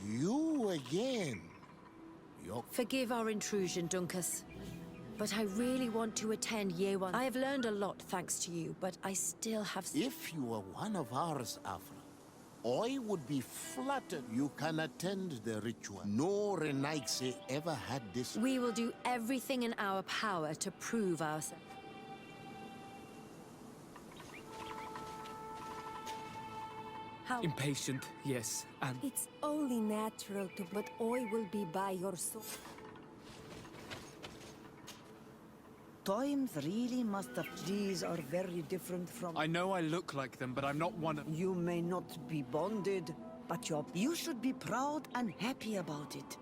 You again. Forgive our intrusion, Dunkus. But I really want to attend Year One. I have learned a lot thanks to you, but I still have... If you were one of ours, Afra, I would be flattered you can attend the ritual. No Renaigse ever had this. We will do everything in our power to prove ourselves. How? Impatient, yes, and... It's only natural to, but I will be by your side. Times really must have... These are very different from... I know I look like them, but I'm not one of... You may not be bonded, but you should be proud and happy about it.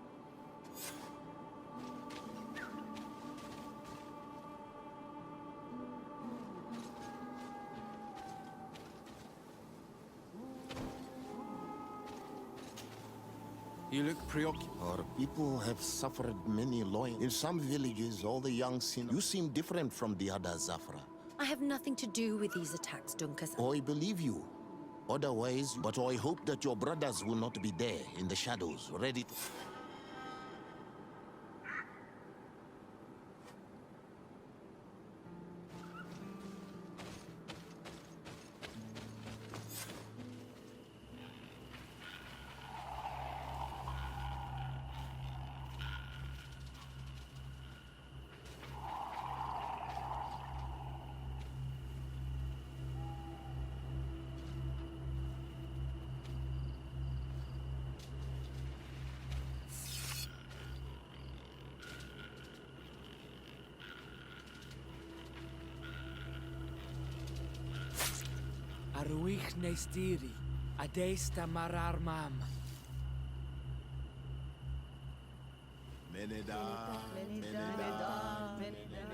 You look preoccupied. Our people have suffered many loins. In some villages, all the young sin. You seem different from the others, Afra. I have nothing to do with these attacks, Dunkus. I believe you. Otherwise, but I hope that your brothers will not be there in the shadows, ready to... Aruich Nestiri, Adesta Marar Mam. Meneda, Meneda, Meneda.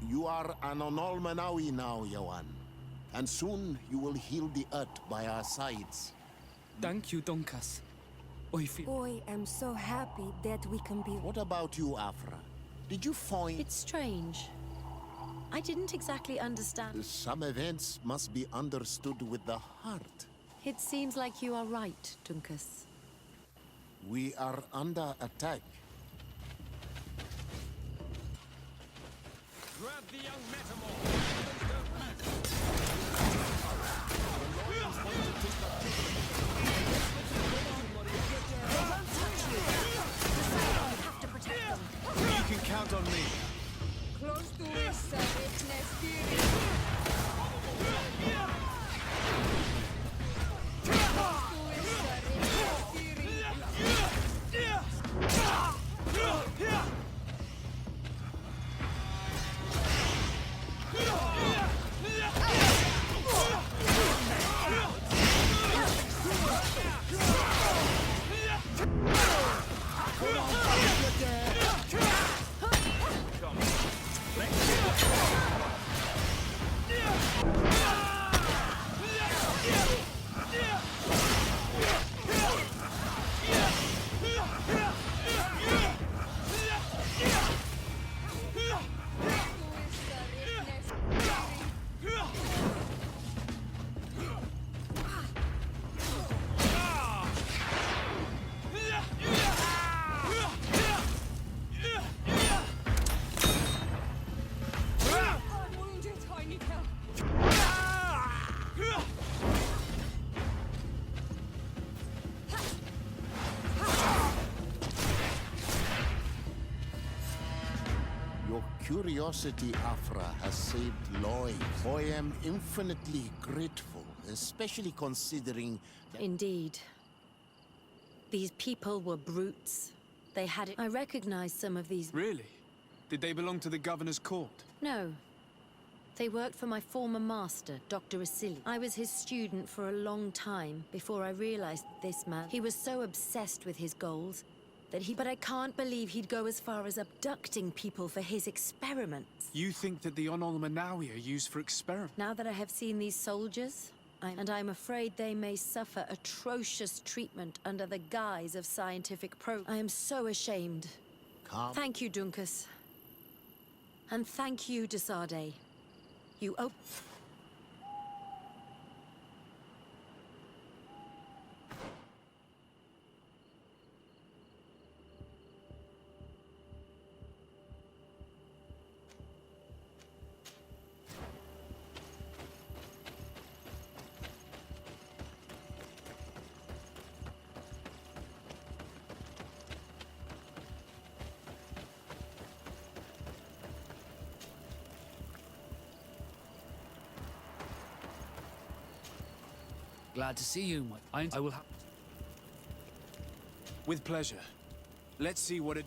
You are an Onolmanawi now, Yawan. And soon you will heal the earth by our sides. Thank you, Dunkus. I feel... I am so happy that we can be... What about you, Afra? Did you find... It's strange. I didn't exactly understand. Some events must be understood with the heart. It seems like you are right, Dunkus. We are under attack. Grab the young metamorph! Have to protect them. You can count on me. Close to it, Curiosity, Afra, has saved lives. I am infinitely grateful, especially considering that... Indeed. These people were brutes. They had it. I recognize some of these. Really? Did they belong to the governor's court? No. They worked for my former master, Dr. Asili. I was his student for a long time before I realized this man. He was so obsessed with his goals that But I can't believe he'd go as far as abducting people for his experiments. You think that the Onol Manawi are used for experiments? Now that I have seen these soldiers, I'm afraid they may suffer atrocious treatment under the guise of scientific I am so ashamed. Come. Thank you, Dunkus. And thank you, Desade. You Glad to see you, I will have... With pleasure. Let's see what it...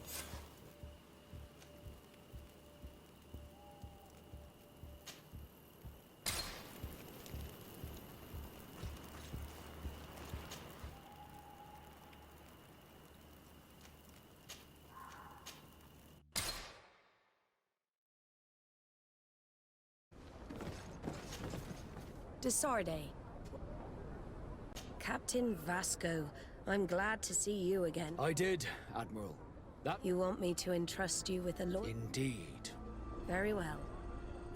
Desarde. Captain Vasco, I'm glad to see you again. I did, Admiral. You want me to entrust you with a Indeed. Very well.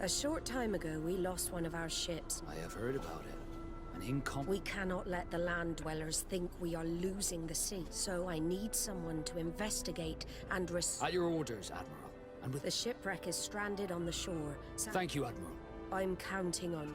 A short time ago, we lost one of our ships. I have heard about it. We cannot let the land dwellers think we are losing the sea. So I need someone to investigate and At your orders, Admiral. And with... The shipwreck is stranded on the shore. Thank you, Admiral. I'm counting on...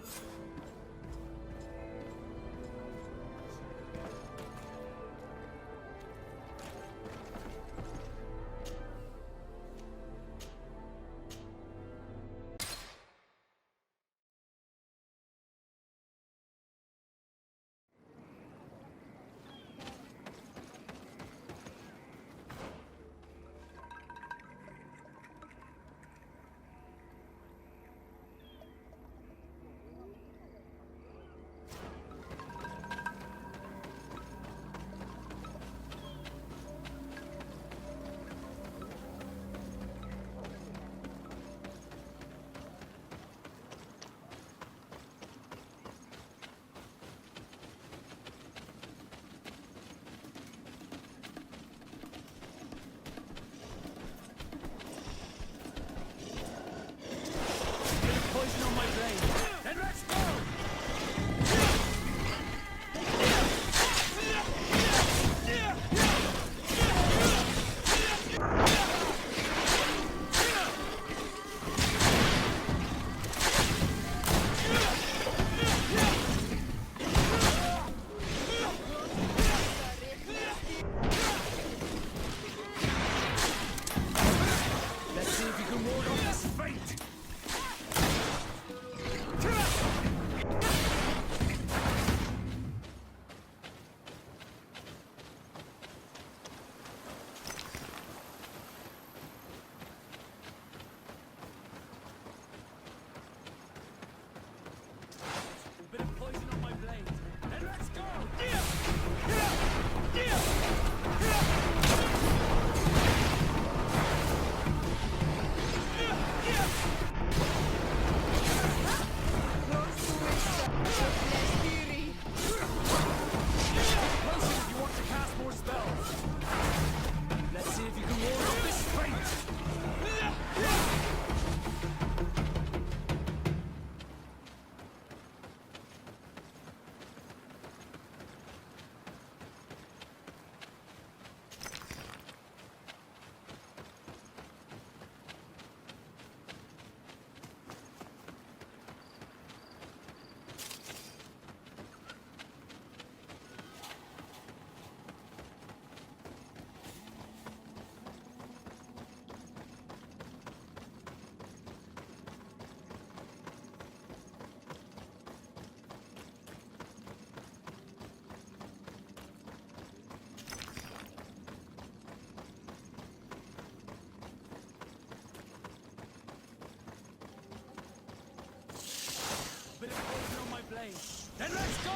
blade. Then let's go!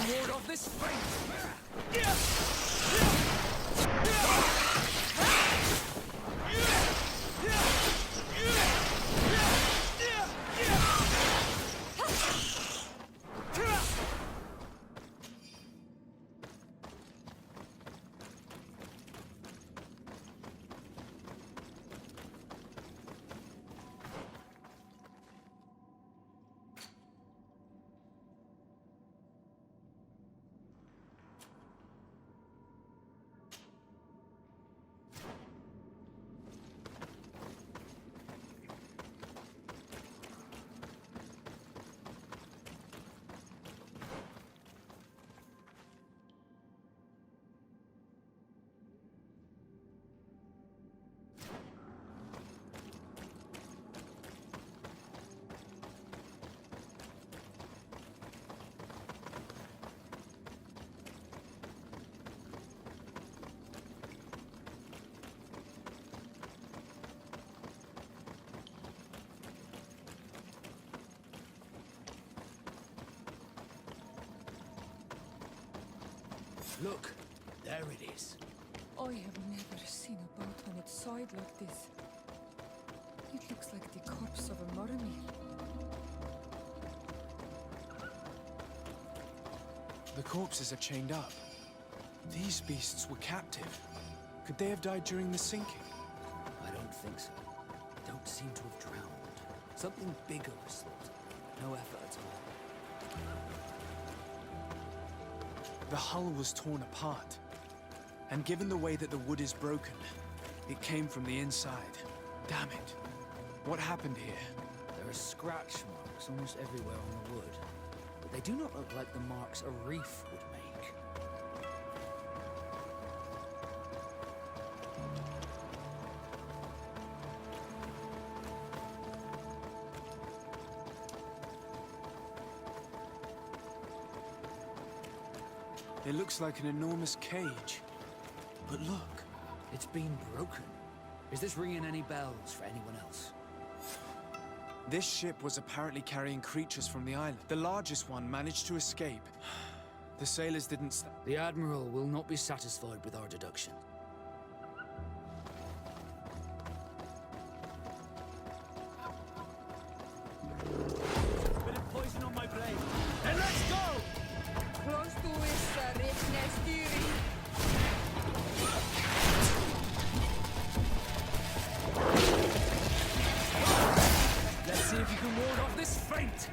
Ward off this fate! Look, there it is. I have never seen a boat on its side like this. It looks like the corpse of a mermaid. The corpses are chained up. These beasts were captive. Could they have died during the sinking? I don't think so. They don't seem to have drowned. Something bigger was slaughtered. No effort at all. The hull was torn apart. And given the way that the wood is broken, it came from the inside. Damn it. What happened here? There are scratch marks almost everywhere on the wood, but they do not look like the marks a reef would make. It looks like an enormous cage. But look. It's been broken. Is this ringing any bells for anyone else? This ship was apparently carrying creatures from the island. The largest one managed to escape. The sailors didn't The Admiral will not be satisfied with our deduction. Bit of poison on my blade. Then let's go! Close to is Rifnestiri. Let's see if you can ward off this fate!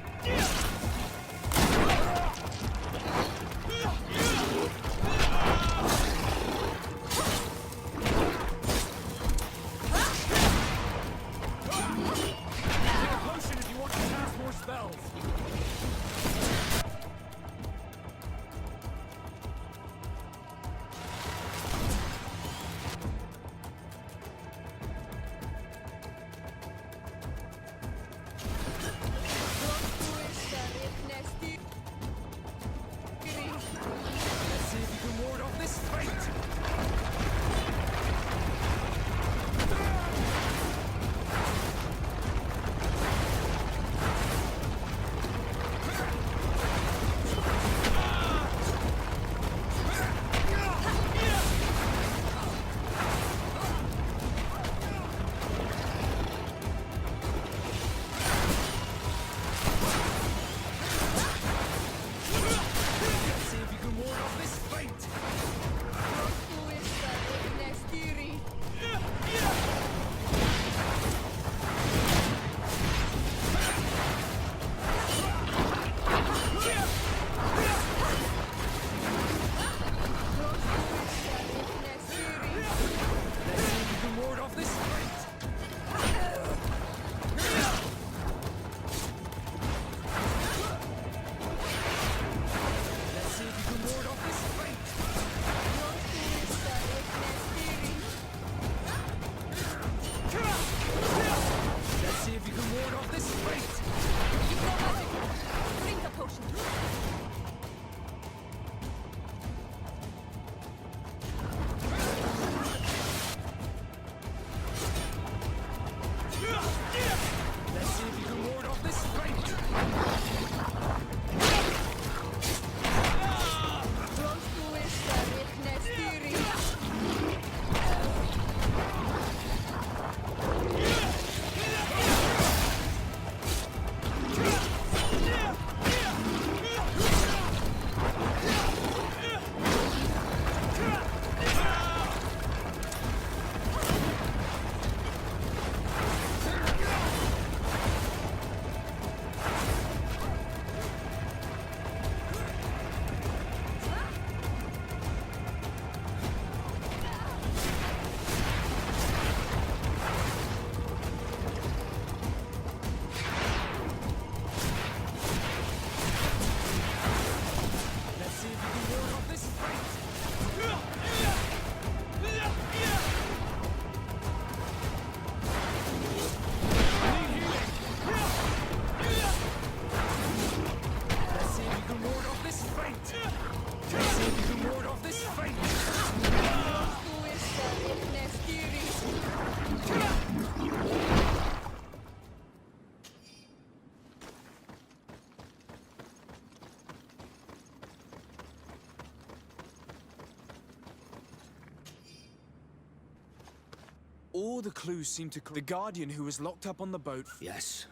all the clues seem to... The Guardian who was locked up on the boat... Yes.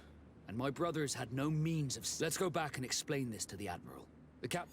And my brothers had no means of... Let's go back and explain this to the Admiral. The cap...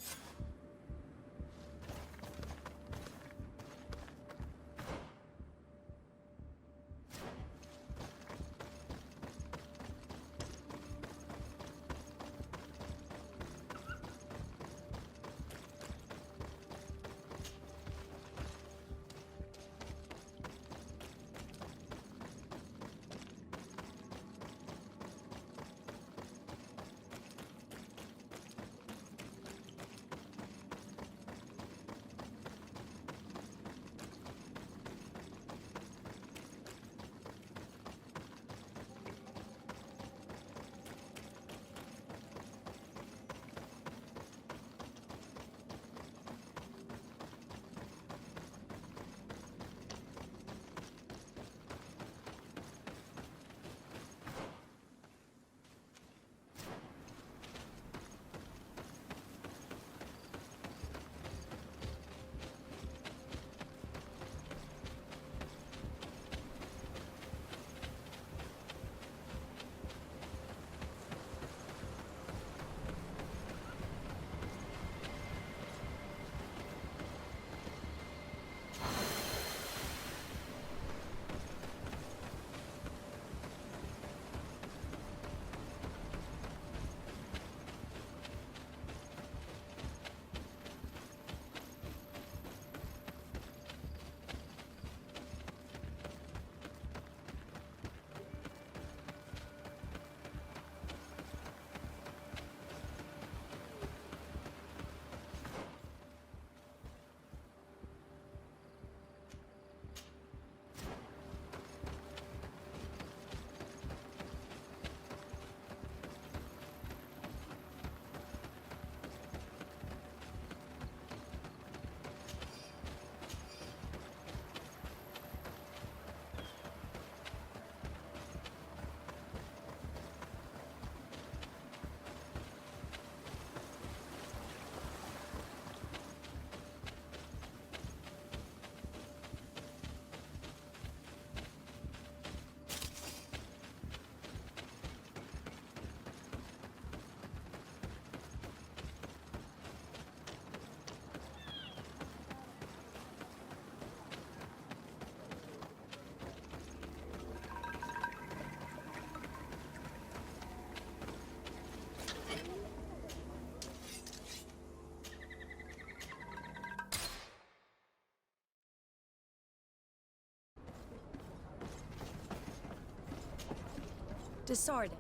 Disarden.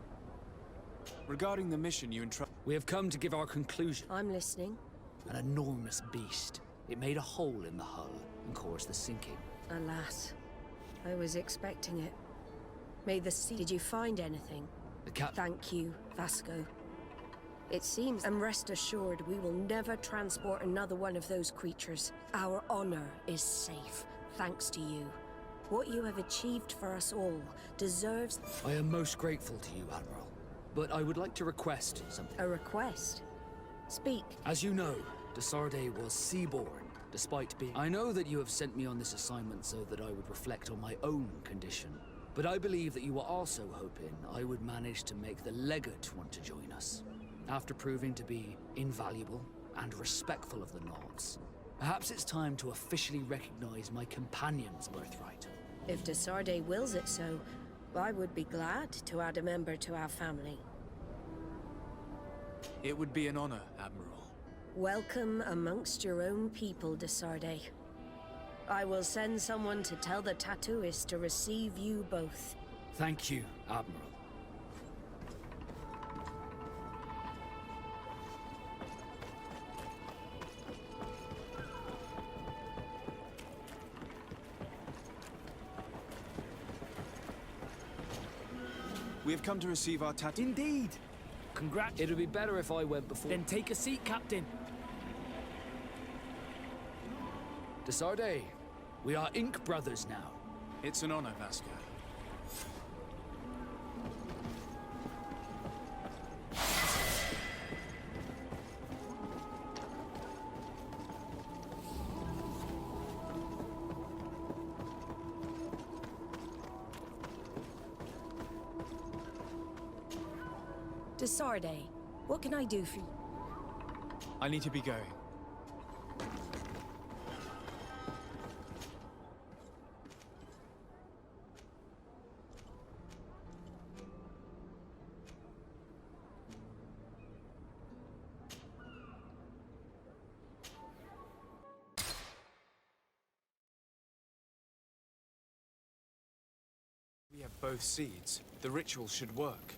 Regarding the mission you We have come to give our conclusion. I'm listening. An enormous beast. It made a hole in the hull and caused the sinking. Alas, I was expecting it. May the sea... Did you find anything? The cap... Thank you, Vasco. It seems, and rest assured, we will never transport another one of those creatures. Our honor is safe, thanks to you. What you have achieved for us all deserves... I am most grateful to you, Admiral. But I would like to request something. A request? Speak. As you know, Desarde was seaborn, despite being... I know that you have sent me on this assignment so that I would reflect on my own condition. But I believe that you were also hoping I would manage to make the Legate want to join us. After proving to be invaluable and respectful of the Nods. Perhaps it's time to officially recognize my companion's birthright. If Desarde wills it so, I would be glad to add a member to our family. It would be an honor, Admiral. Welcome amongst your own people, Desarde. I will send someone to tell the tattooist to receive you both. Thank you, Admiral. We have come to receive our tattoo. Indeed. Congrats. It would be better if I went before... Then take a seat, Captain. Desarde, we are Ink brothers now. It's an honor, Vasco. To Sarday. What can I do for you? I need to be going. We have both seeds. The ritual should work.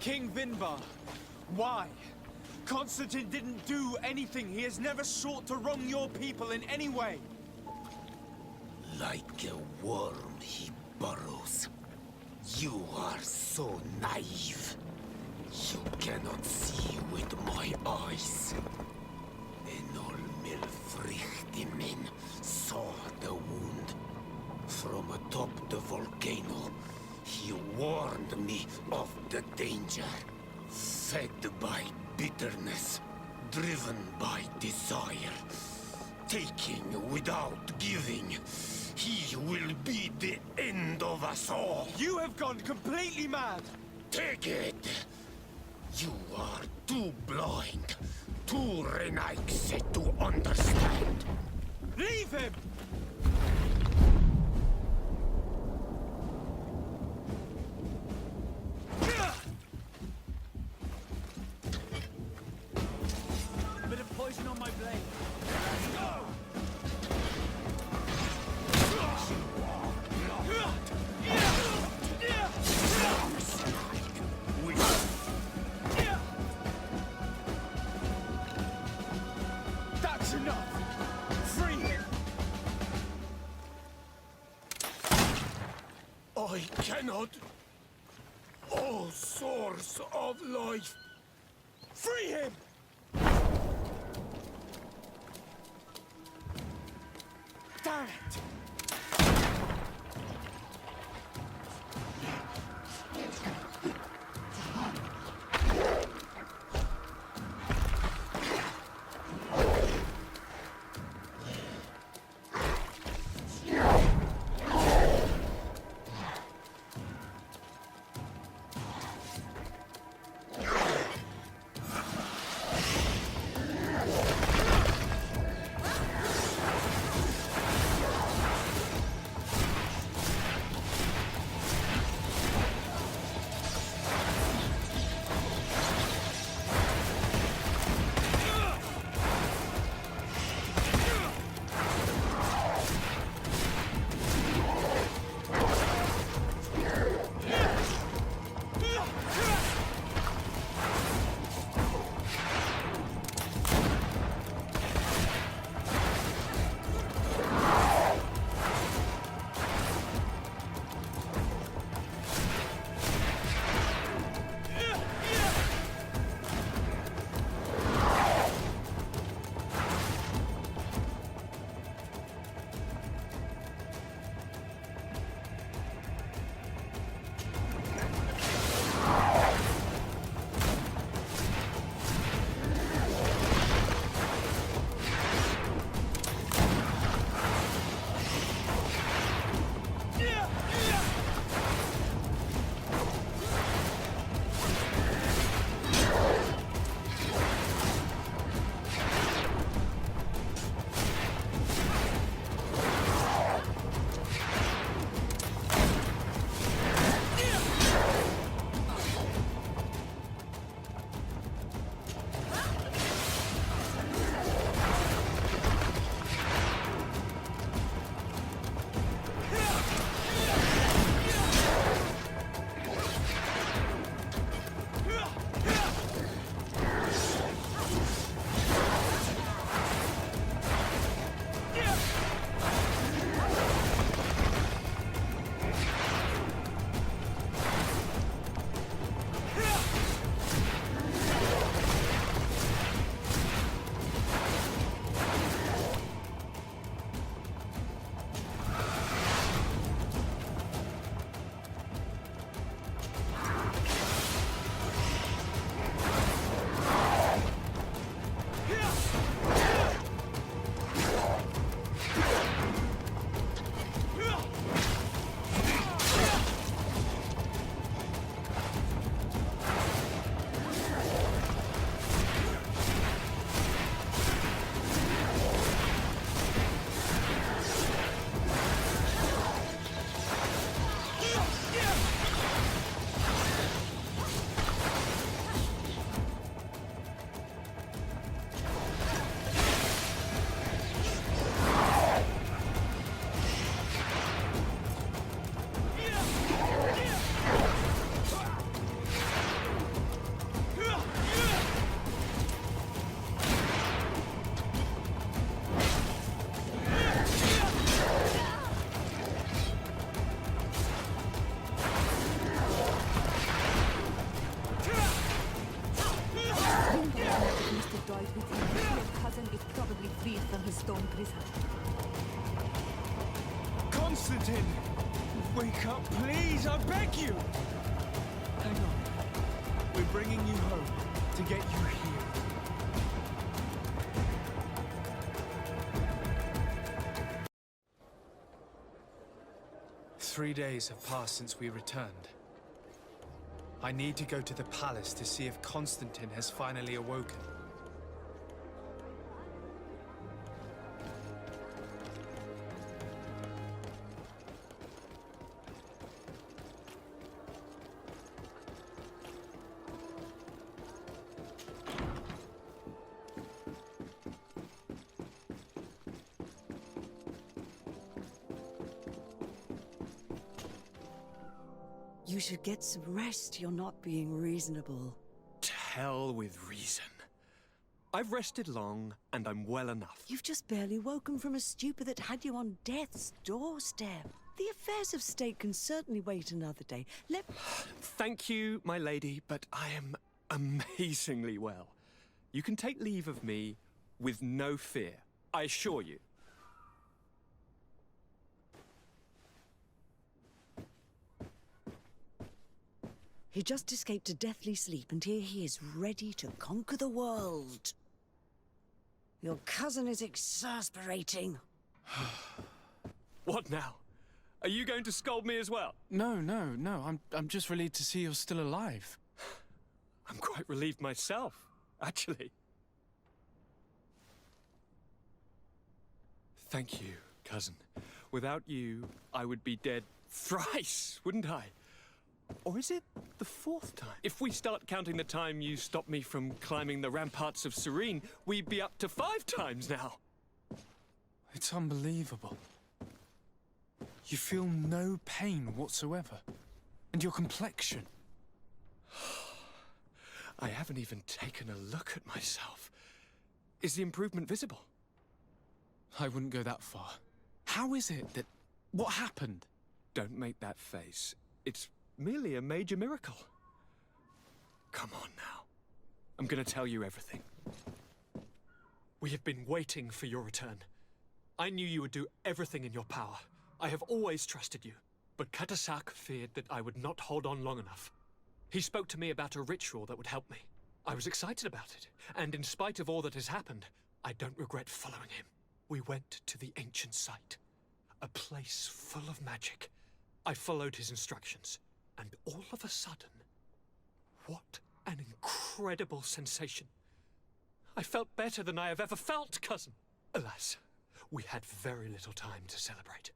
King Vinbar, why? Constantine didn't do anything. He has never sought to wrong your people in any way. Like a worm he burrows. You are so naive. You cannot see with my eyes. Enol Milfrichtimin saw the wound. From atop the volcano, he warned me of the danger. Fed by bitterness, driven by desire, taking without giving, he will be the end of us all. You have gone completely mad! Take it! You are too blind, too Renaigse to understand. Leave him! Bit of poison on my blade. Let's go! That's enough! Free him! I cannot. O source of life! Free him! Damn it! master died with him, your cousin is probably freed from his stone prison. Constantine! Wake up, please, I beg you! Hang on. We're bringing you home to get you healed. Three days have passed since we returned. I need to go to the palace to see if Constantine has finally awoken. You should get some rest. You're not being reasonable. To hell with reason. I've rested long, and I'm well enough. You've just barely woken from a stupor that had you on death's doorstep. The affairs of state can certainly wait another day. Thank you, my lady, but I am amazingly well. You can take leave of me with no fear, I assure you. He just escaped a deathly sleep, and here he is, ready to conquer the world. Your cousin is exasperating. What now? Are you going to scold me as well? No. I'm just relieved to see you're still alive. I'm quite relieved myself, actually. Thank you, cousin. Without you, I would be dead thrice, wouldn't I? Or is it the fourth time? If we start counting the time you stopped me from climbing the ramparts of Serene, we'd be up to 5 times now. It's unbelievable. You feel no pain whatsoever. And your complexion. I haven't even taken a look at myself. Is the improvement visible? I wouldn't go that far. How is it that... What happened? Don't make that face. It's merely a major miracle. Come on now. I'm gonna tell you everything. We have been waiting for your return. I knew you would do everything in your power. I have always trusted you. But Katasak feared that I would not hold on long enough. He spoke to me about a ritual that would help me. I was excited about it. And in spite of all that has happened, I don't regret following him. We went to the ancient site. A place full of magic. I followed his instructions. And all of a sudden, what an incredible sensation. I felt better than I have ever felt, cousin. Alas, we had very little time to celebrate.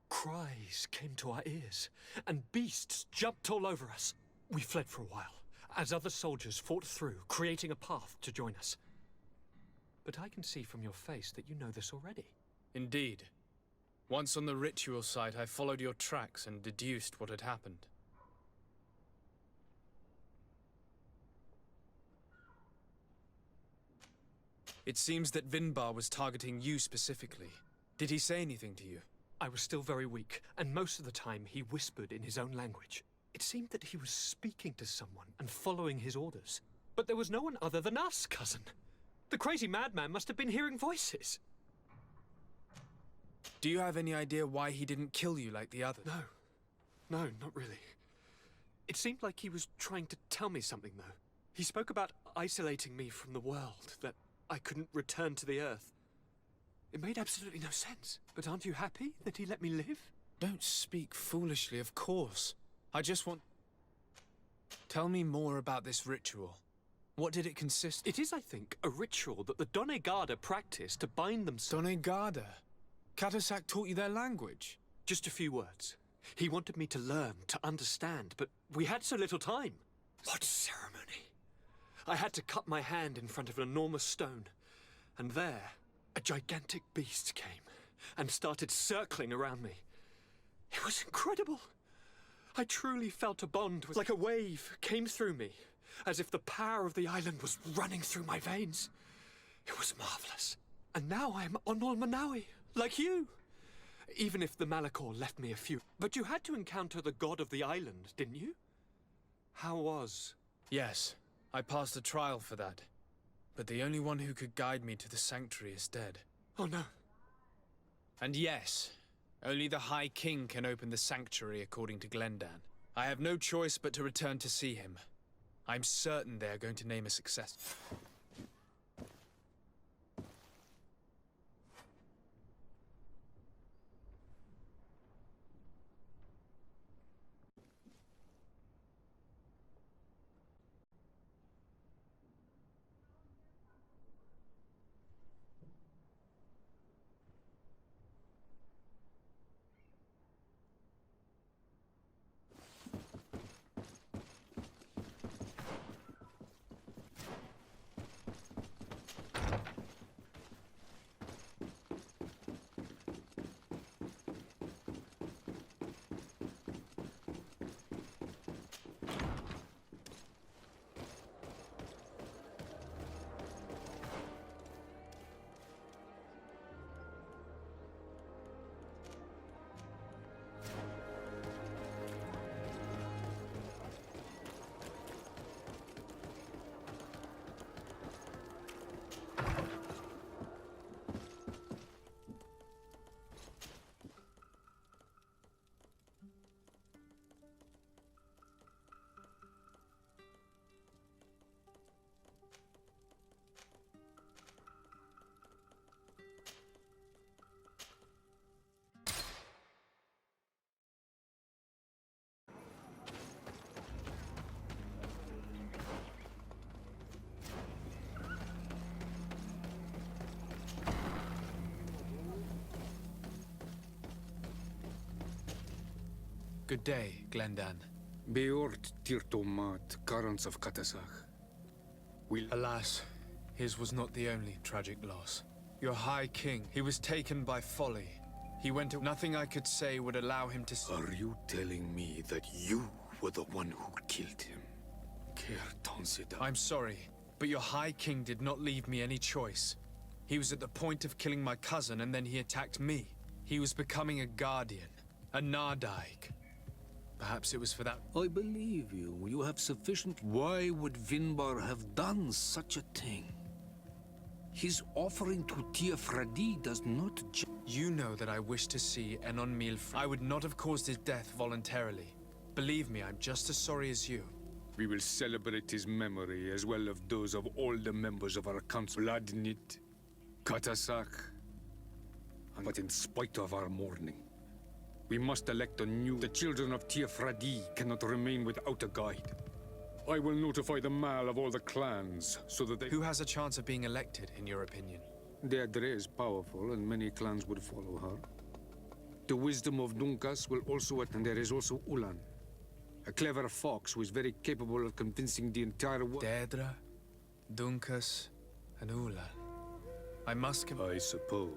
Cries came to our ears, and beasts jumped all over us. We fled for a while, as other soldiers fought through, creating a path to join us. But I can see from your face that you know this already. Indeed. Once on the ritual site, I followed your tracks and deduced what had happened. It seems that Vinbar was targeting you specifically. Did he say anything to you? I was still very weak, and most of the time he whispered in his own language. It seemed that he was speaking to someone and following his orders. But there was no one other than us, cousin. The crazy madman must have been hearing voices. Do you have any idea why he didn't kill you like the others? No, not really. It seemed like he was trying to tell me something, though. He spoke about isolating me from the world, that I couldn't return to the Earth. It made absolutely no sense. But aren't you happy that he let me live? Don't speak foolishly, of course. I just want... Tell me more about this ritual. What did it consist of? It is, I think, a ritual that the Donegada practice to bind themselves... Donegada? Katasak taught you their language? Just a few words. He wanted me to learn, to understand, but we had so little time. What ceremony! I had to cut my hand in front of an enormous stone, and there, a gigantic beast came and started circling around me. It was incredible. I truly felt a bond, like a wave came through me, as if the power of the island was running through my veins. It was marvelous. And now I am Onol Manawi, like you. Even if the Malachor left me a few. But you had to encounter the god of the island, didn't you? How was? Yes, I passed a trial for that. But the only one who could guide me to the sanctuary is dead. Oh no. And yes, only the High King can open the sanctuary according to Glendan. I have no choice but to return to see him. I'm certain they are going to name a successor. Good day, Glendan. Beort Tirtomat, Garants of Katasach. Alas, his was not the only tragic loss. Your High King, he was taken by folly. He went to... Nothing I could say would allow him to... Are you telling me that you were the one who killed him? I'm sorry, but your High King did not leave me any choice. He was at the point of killing my cousin, and then he attacked me. He was becoming a guardian, a Nardaig. Perhaps it was for that... I believe you. You have sufficient... Why would Vinbar have done such a thing? His offering to Tiafradi does not... You know that I wish to see Enon Milfra. I would not have caused his death voluntarily. Believe me, I'm just as sorry as you. We will celebrate his memory as well as those of all the members of our council. Vladnit, Katasak. But in spite of our mourning, we must elect a new... The children of Tiafradi cannot remain without a guide. I will notify the Mal of all the clans, so that they... Who has a chance of being elected, in your opinion? Deirdre is powerful, and many clans would follow her. The wisdom of Dunkas will also attend. There is also Ulan, a clever fox who is very capable of convincing the entire world. Deirdre, Dunkas, and Ulan. I must... I suppose.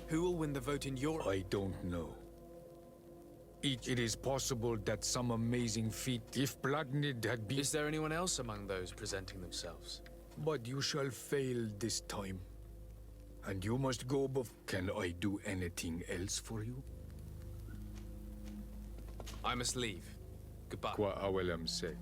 Who will win the vote in your... I don't know. It is possible that some amazing feat, if Bladnid had been... Is there anyone else among those presenting themselves? But you shall fail this time. And you must go above... Can I do anything else for you? I must leave. Goodbye. Qua awelam say.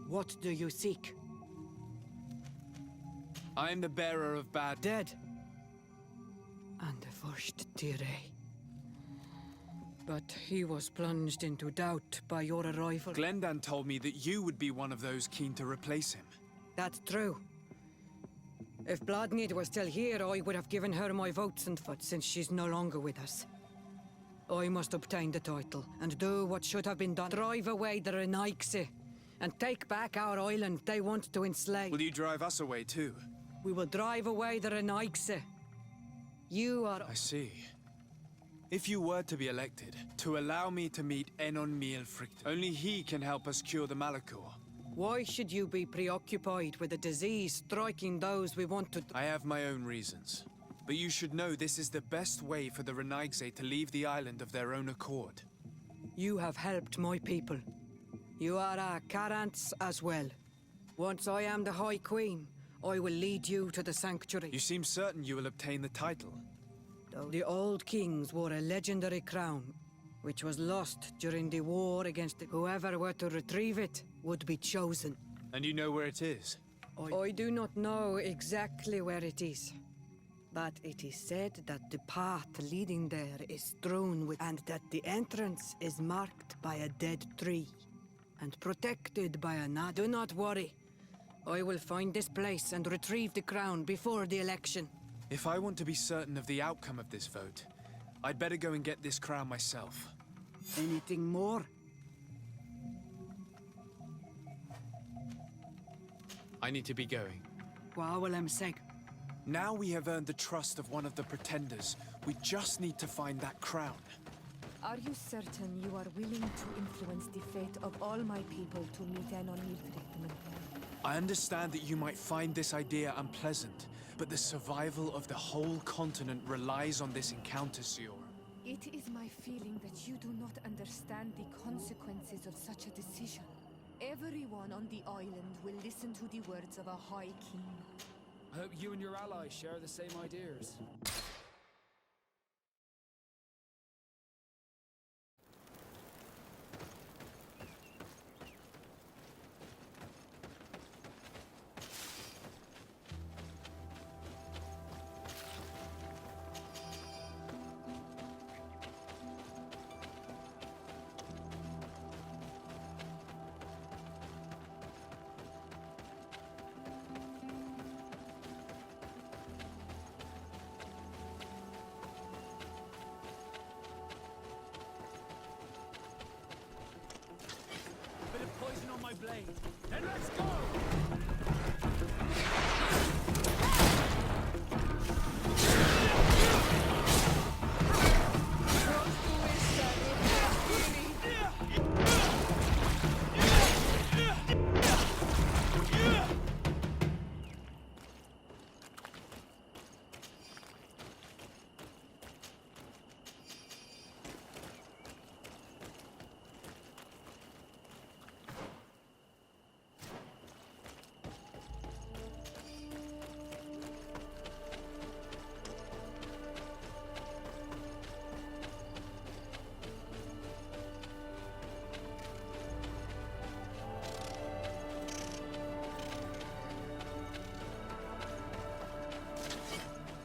What do you seek? I am the bearer of bad... Dead. And the first Tire. But he was plunged into doubt by your arrival. Glendan told me that you would be one of those keen to replace him. That's true. If Bloodnid was still here, I would have given her my votes and but since she's no longer with us. I must obtain the title and do what should have been done. Drive away the Renaigse and take back our island they want to enslave. Will you drive us away too? We will drive away the Renaigse. You are... I see. If you were to be elected, to allow me to meet Enon Mielfricht, only he can help us cure the Malachor. Why should you be preoccupied with a disease striking those we want to... I have my own reasons. But you should know this is the best way for the Renaigse to leave the island of their own accord. You have helped my people. You are our Carants as well. Once I am the High Queen, I will lead you to the sanctuary. You seem certain you will obtain the title. The old kings wore a legendary crown, which was lost during the war against whoever were to retrieve it would be chosen. And you know where it is? I do not know exactly where it is. But it is said that the path leading there is strewn with, and that the entrance is marked by a dead tree and protected by a knot. Do not worry. I will find this place and retrieve the crown before the election. If I want to be certain of the outcome of this vote, I'd better go and get this crown myself. Anything more? I need to be going. Now we have earned the trust of one of the pretenders. We just need to find that crown. Are you certain you are willing to influence the fate of all my people to meet Enon Mielfricht? I understand that you might find this idea unpleasant, but the survival of the whole continent relies on this encounter, Sior. It is my feeling that you do not understand the consequences of such a decision. Everyone on the island will listen to the words of a High King. I hope you and your allies share the same ideas. Poison on my blade. Then let's go!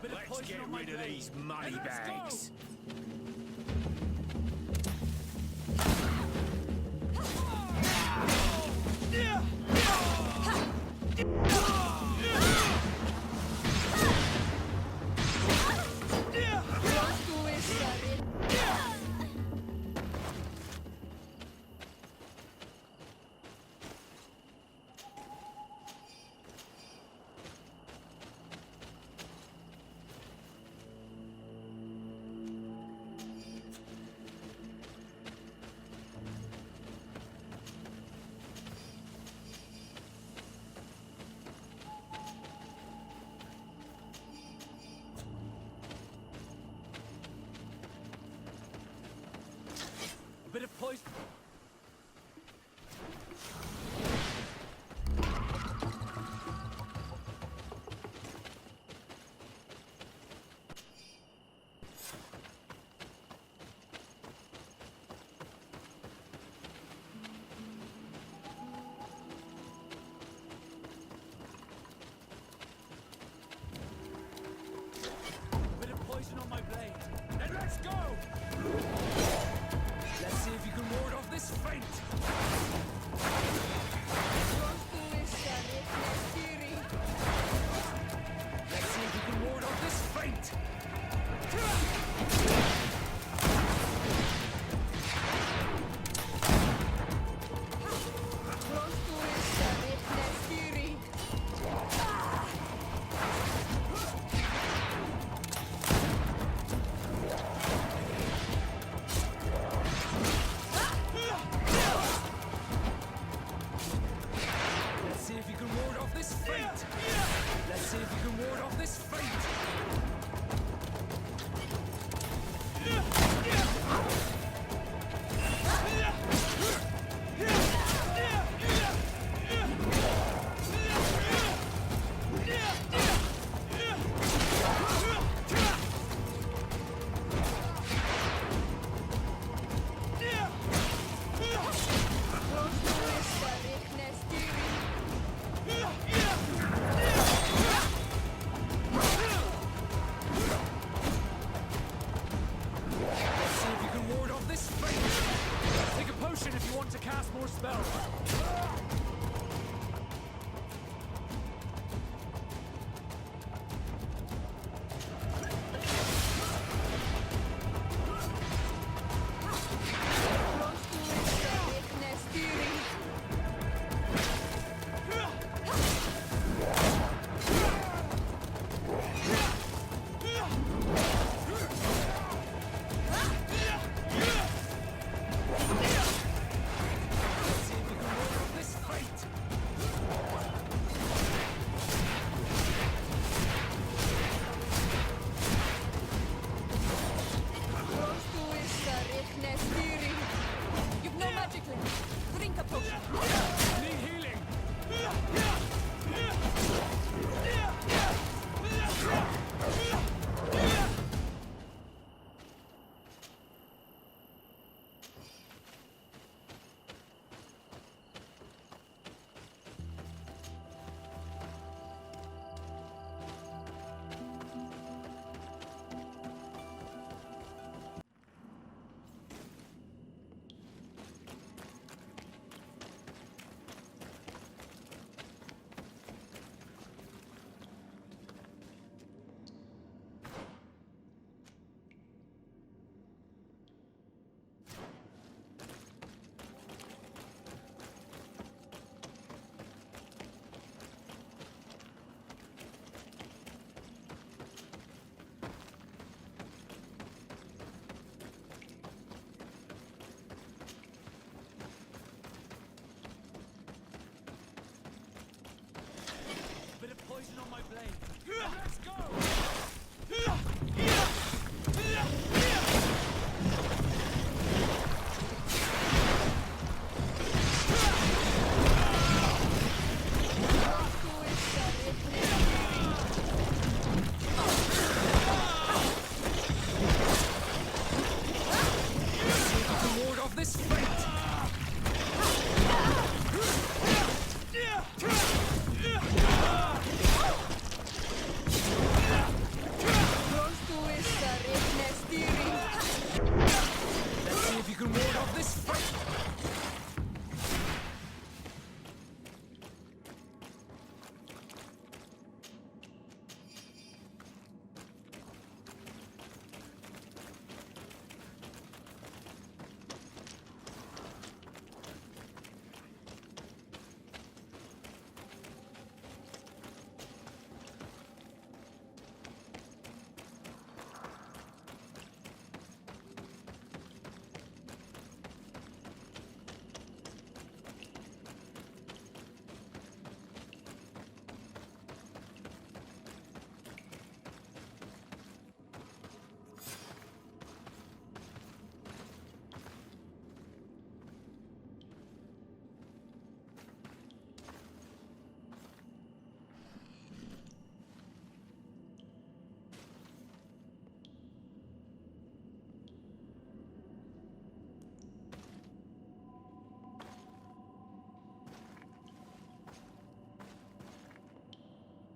Let's get rid of these money bags. A bit of poison. A bit of poison on my blade. Then let's go! Let's see if you can ward off this feint!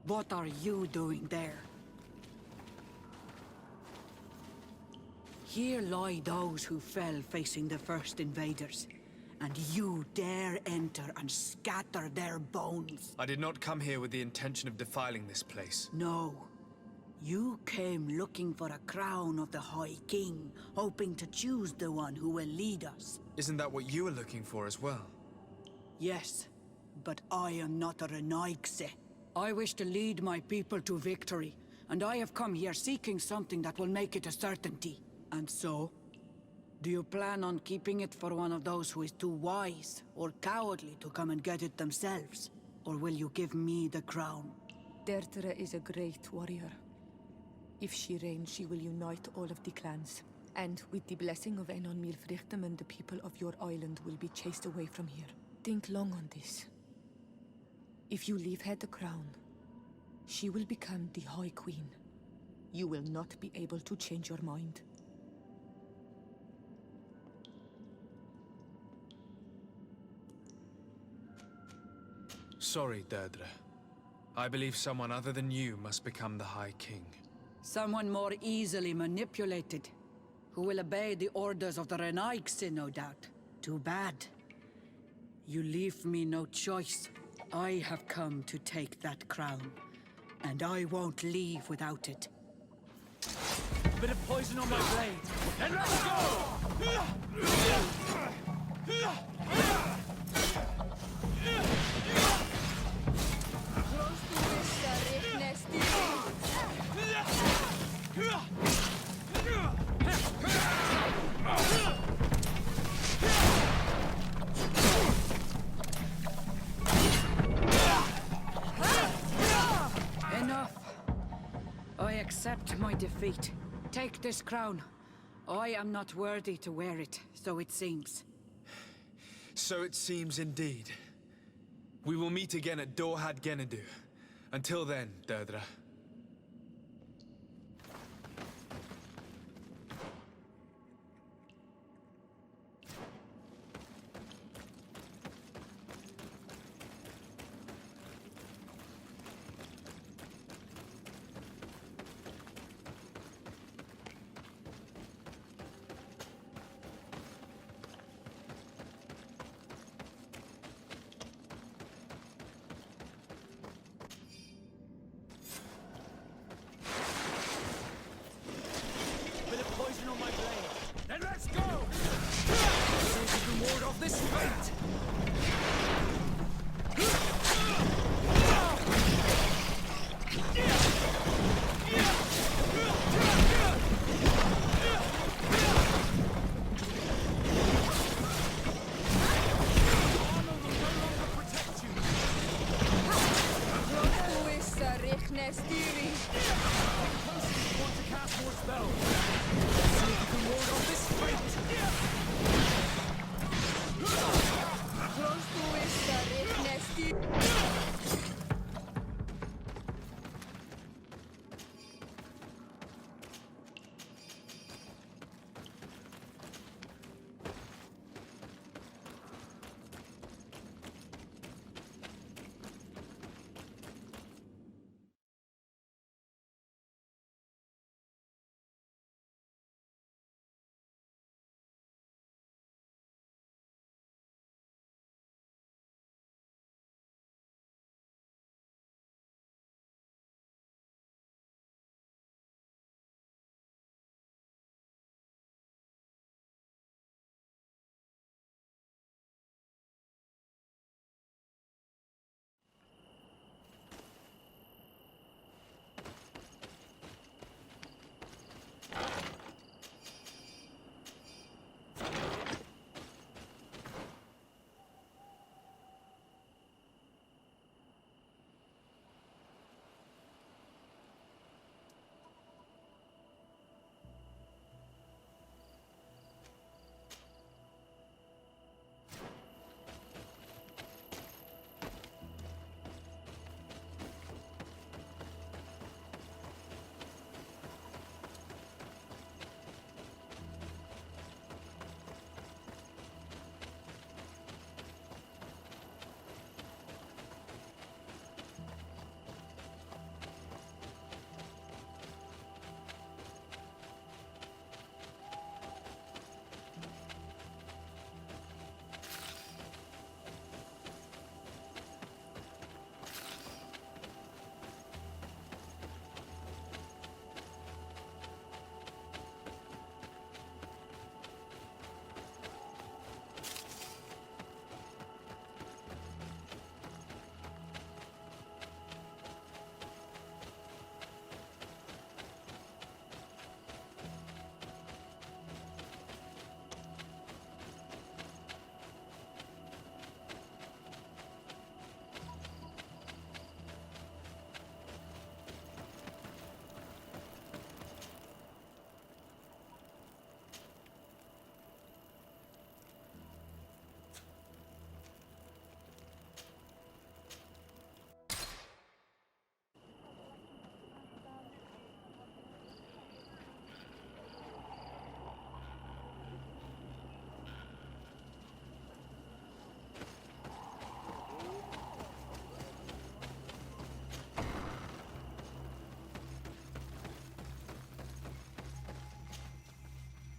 What are you doing there? Here lie those who fell facing the first invaders. And you dare enter and scatter their bones. I did not come here with the intention of defiling this place. No. You came looking for a crown of the High King, hoping to choose the one who will lead us. Isn't that what you were looking for as well? Yes, but I am not a Renaigse. I wish to lead my people to victory, and I have come here seeking something that will make it a certainty. And so, do you plan on keeping it for one of those who is too wise or cowardly to come and get it themselves? Or will you give me the crown? Deirdre is a great warrior. If she reigns, she will unite all of the clans. And with the blessing of Enon Milfrichtem, the people of your island will be chased away from here. Think long on this. If you leave her the crown, she will become the High Queen. You will not be able to change your mind. Sorry, Deirdre. I believe someone other than you must become the High King. Someone more easily manipulated, who will obey the orders of the Renaigse, no doubt. Too bad. You leave me no choice. I have come to take that crown, and I won't leave without it. Bit of poison on my blade, and let's go! Enough. I accept my defeat. Take this crown. I am not worthy to wear it, so it seems. So it seems indeed. We will meet again at Dorhad Genadu. Until then, Deirdre.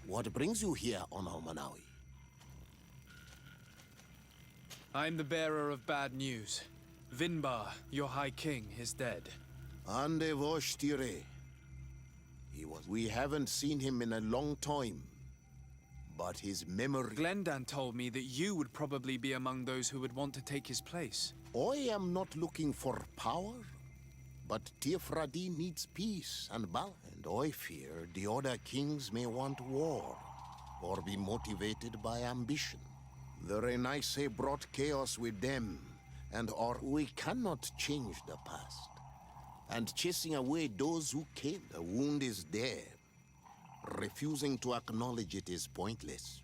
What brings you here on Almanawi? I'm the bearer of bad news. Vinbar, your High King, is dead. Ande Voshtire. We haven't seen him in a long time. But his memory... Glendan told me that you would probably be among those who would want to take his place. I am not looking for power, but Tifradi needs peace and balance. And I fear the other kings may want war, or be motivated by ambition. The Renaise brought chaos with them, and we cannot change the past. And chasing away those who came, the wound is there. Refusing to acknowledge it is pointless.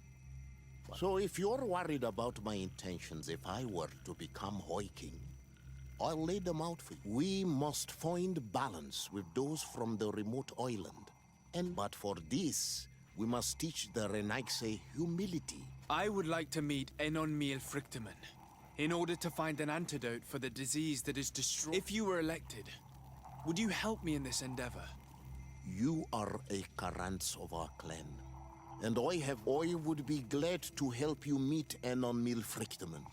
So if you're worried about my intentions if I were to become High King, I'll lay them out for you. We must find balance with those from the remote island. But for this, we must teach the Renaise humility. I would like to meet Enon Miel Frichtemann, in order to find an antidote for the disease that is destroying. If you were elected, would you help me in this endeavor? You are a Karants of our clan, and I would be glad to help you meet Enon Miel Frichtemann.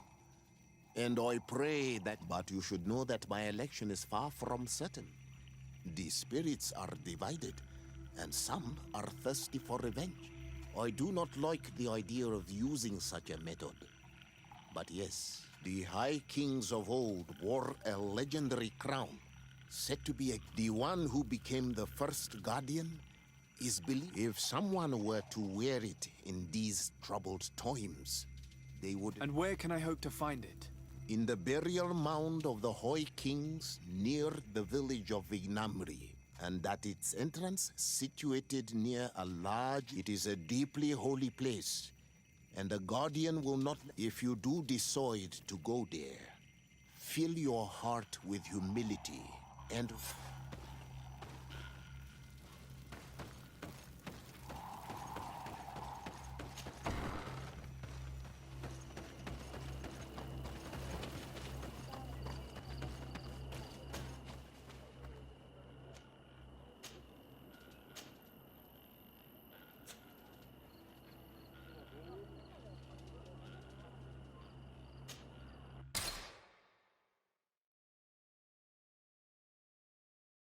And I pray that, but you should know that my election is far from certain. The spirits are divided, and some are thirsty for revenge. I do not like the idea of using such a method. But yes, the High Kings of old wore a legendary crown, said to be the one who became the first guardian, is believed. If someone were to wear it in these troubled times, they would... And where can I hope to find it? In the burial mound of the High Kings near the village of Vignamri, and at its entrance, situated near a large... It is a deeply holy place, and the guardian will not... If you do decide to go there, fill your heart with humility and